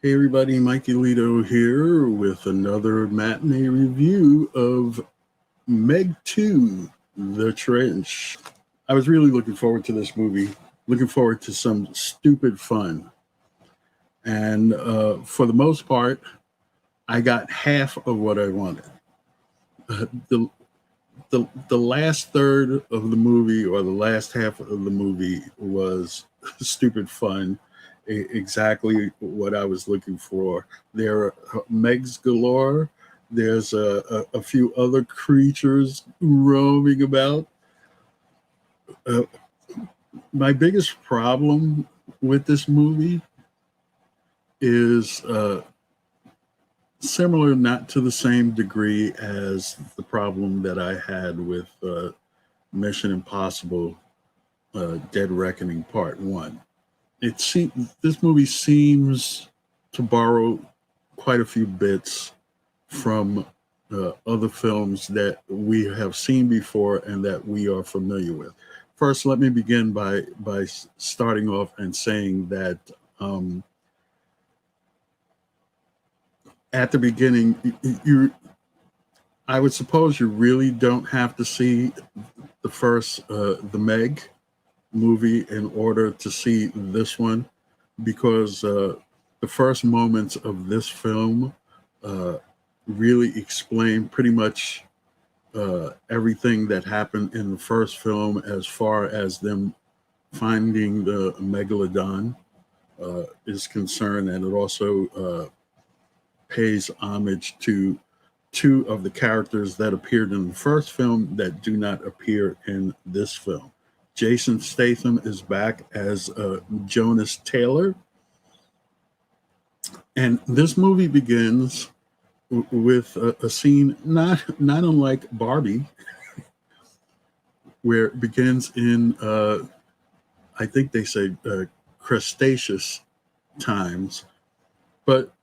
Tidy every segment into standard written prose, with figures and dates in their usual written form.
Hey everybody, MIKEYLITO here with another matinee review of Meg 2, The Trench. I was really looking forward to this movie, looking forward to some stupid fun. And for the most part, I got half of what I wanted. The, the last third of the movie, or the last half of the movie, was stupid fun, exactly what I was looking for. There are Megs galore. There's a few other creatures roaming about. Uh, my biggest problem with this movie is similar, not to the same degree as the problem that I had with Mission Impossible Dead Reckoning Part 1. This movie seems to borrow quite a few bits from other films that we have seen before and that we are familiar with. First, let me begin by starting off and saying that at the beginning, I would suppose you really don't have to see the Meg movie in order to see this one, because the first moments of this film really explain pretty much everything that happened in the first film as far as them finding the megalodon is concerned, and it also pays homage to two of the characters that appeared in the first film that do not appear in this film. Jason Statham is back as Jonas Taylor. And this movie begins with a scene not unlike Barbie, where it begins in, I think they say, Cretaceous times. But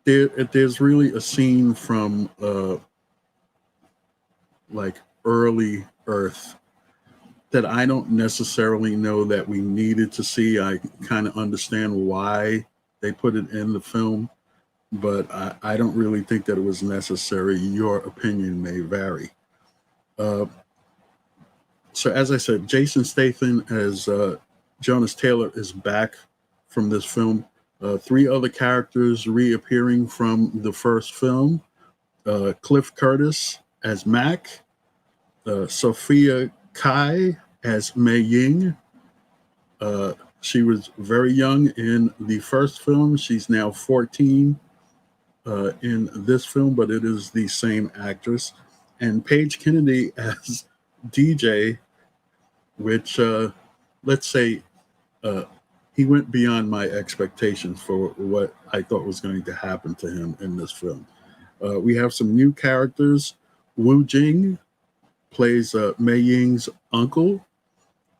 there's really a scene from like early Earth that I don't necessarily know that we needed to see. I kind of understand why they put it in the film, but I don't really think that it was necessary. Your opinion may vary. Uh, so, as I said, Jason Statham as Jonas Taylor is back from this film. Three other characters reappearing from the first film: Cliff Curtis as Mac, Sophia Kai as Mei Ying. She was very young in the first film. She's now 14 in this film, but it is the same actress. And Paige Kennedy as DJ, which, let's say, uh, he went beyond my expectations for what I thought was going to happen to him in this film. We have some new characters. Wu Jing plays Mei Ying's uncle,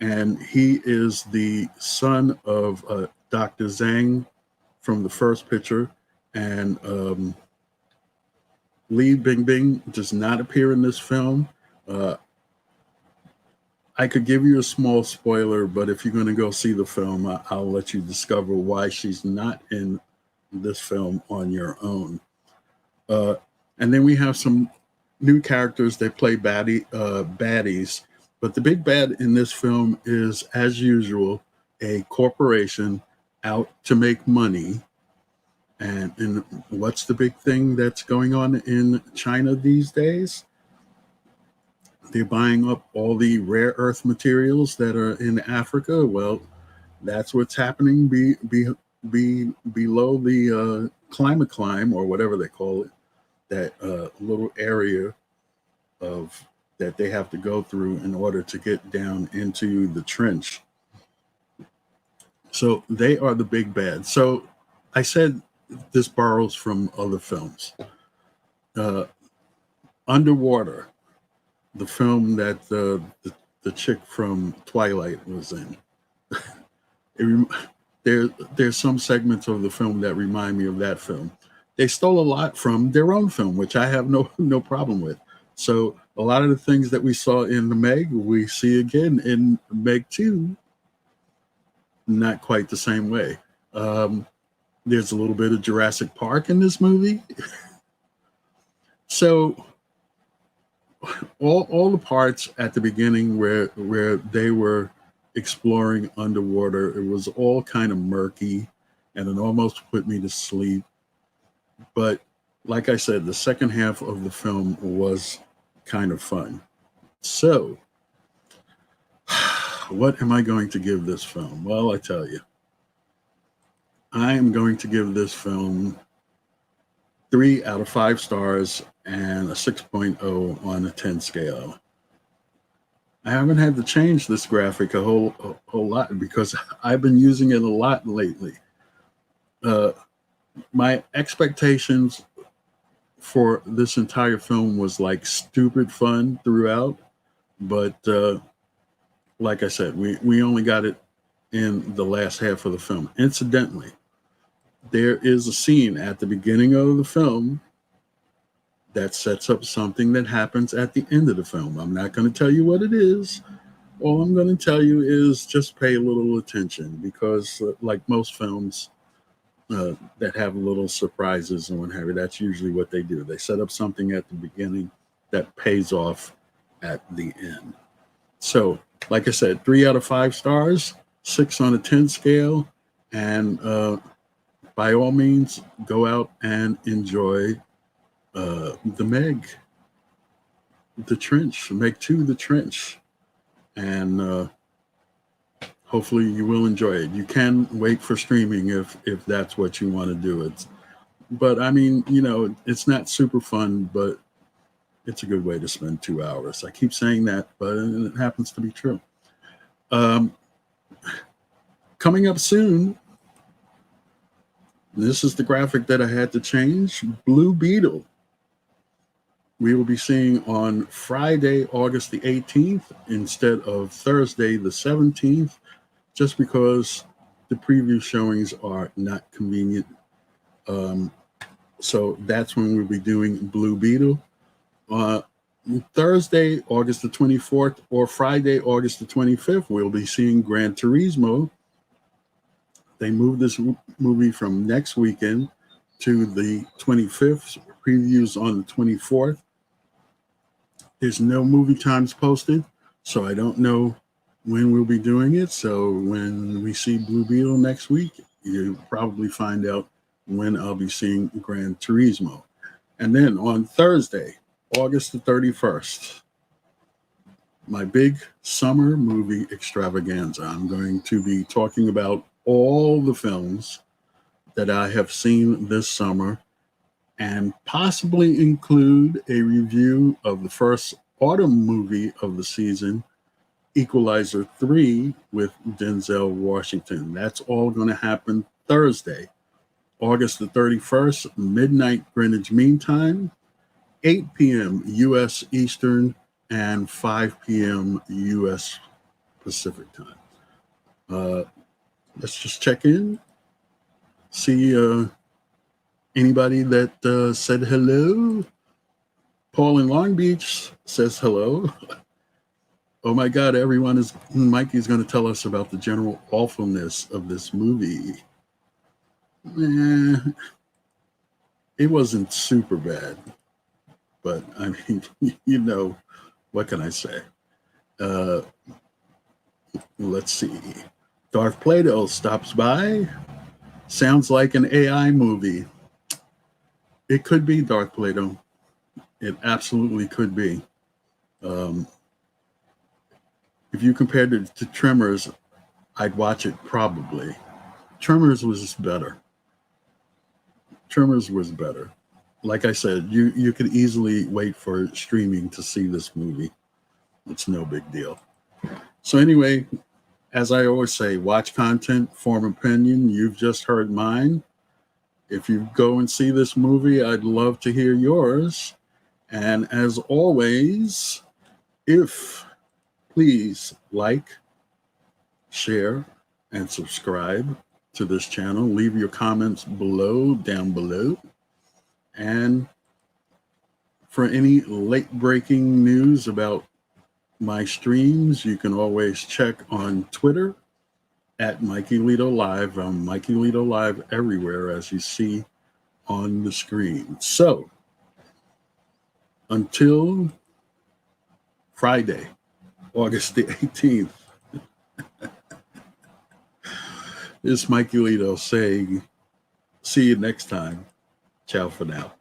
and he is the son of Dr. Zhang from the first picture. And Li Bingbing does not appear in this film. I could give you a small spoiler, but if you're going to go see the film, I'll let you discover why she's not in this film on your own. And then we have some new characters that play baddies. But the big bad in this film is, as usual, a corporation out to make money. And what's the big thing that's going on in China these days? They're buying up all the rare earth materials that are in Africa. Well, that's what's happening below the climb, or whatever they call it, that little area of that they have to go through in order to get down into the trench. So they are the big bad. So I said this borrows from other films. Underwater, the film that the chick from Twilight was in. There's some segments of the film that remind me of that film. They stole a lot from their own film, which I have no problem with. So a lot of the things that we saw in the Meg, we see again in Meg 2, not quite the same way. There's a little bit of Jurassic Park in this movie. So all the parts at the beginning where they were exploring underwater, it was all kind of murky, and it almost put me to sleep. But like I said, the second half of the film was kind of fun. So, what am I going to give this film? Well, I tell you, I am going to give this film 3 out of 5 stars and a 6.0 on a 10 scale. I haven't had to change this graphic a whole lot because I've been using it a lot lately. My expectations for this entire film was like stupid fun throughout, but like I said, we only got it in the last half of the film. Incidentally, there is a scene at the beginning of the film that sets up something that happens at the end of the film. I'm not going to tell you what it is. All I'm going to tell you is just pay a little attention because, like most films that have little surprises and what have you, that's usually what they do. They set up something at the beginning that pays off at the end. So, like I said, 3 out of 5 stars, 6 on a 10 scale, and by all means, go out and enjoy the Meg, the Trench, Meg 2, the Trench, and hopefully you will enjoy it. You can wait for streaming if that's what you want to do. But I mean, it's not super fun, but it's a good way to spend 2 hours. I keep saying that, but it happens to be true. Coming up soon, this is the graphic that I had to change. Blue Beetle. We will be seeing on Friday, August the 18th, instead of Thursday, the 17th, just because the preview showings are not convenient. So that's when we'll be doing Blue Beetle. Thursday, August the 24th, or Friday, August the 25th, we'll be seeing Gran Turismo. They moved this movie from next weekend to the 25th. Previews on the 24th. There's no movie times posted, so I don't know when we'll be doing it. So when we see Blue Beetle next week, you'll probably find out when I'll be seeing Gran Turismo. And then on Thursday, August the 31st, my big summer movie extravaganza. I'm going to be talking about all the films that I have seen this summer and possibly include a review of the first autumn movie of the season, Equalizer 3 with Denzel Washington. That's all going to happen Thursday, August the 31st, midnight Greenwich Mean Time, 8 p.m. U.S. Eastern, and 5 p.m. U.S. Pacific Time. Let's just check in, see anybody that said hello. Paul in Long Beach says hello. Oh my God, Mikey's going to tell us about the general awfulness of this movie. It wasn't super bad, but I mean, what can I say? Let's see. Darth Plato stops by. Sounds like an AI movie. It could be Darth Plato. It absolutely could be. If you compared it to Tremors, I'd watch it probably. Tremors was better. Like I said, you could easily wait for streaming to see this movie. It's no big deal. So anyway, as I always say, watch content, form opinion. You've just heard mine. If you go and see this movie, I'd love to hear yours. And as always, please like, share, and subscribe to this channel. Leave your comments down below. And for any late breaking news about my streams, you can always check on Twitter at Mikey Lito Live. I'm Mikey Lito Live everywhere, as you see on the screen. So until Friday, August the 18th, it's Mikey Lito saying, see you next time. Ciao for now.